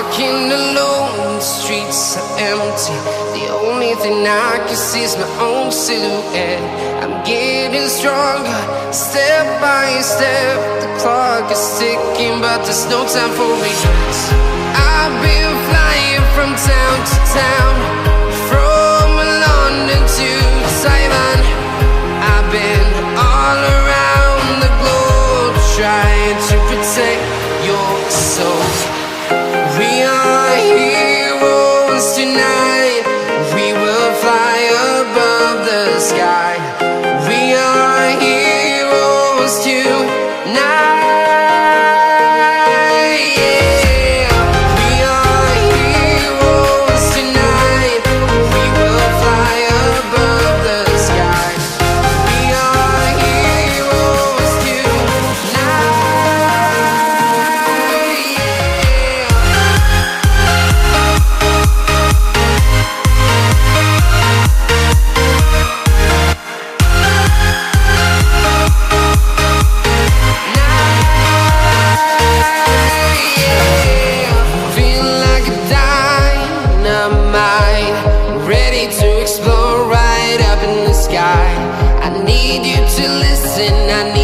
walking alone, the streets are empty. The only thing I can see is my own silhouette. I'm getting stronger, step by step. The clock is ticking, but there's no time for regrets. I've been flying from town to town, from London to Taiwan. I've been all around the globe, trying to protect your soul. We are heroes tonight. We will fly above the sky. We are heroes tonight. Yeah. We are heroes tonight. We will fly above the sky. We are heroes tonight. Feel like a dynamite, ready to explode right up in the sky. I need you to listen, I need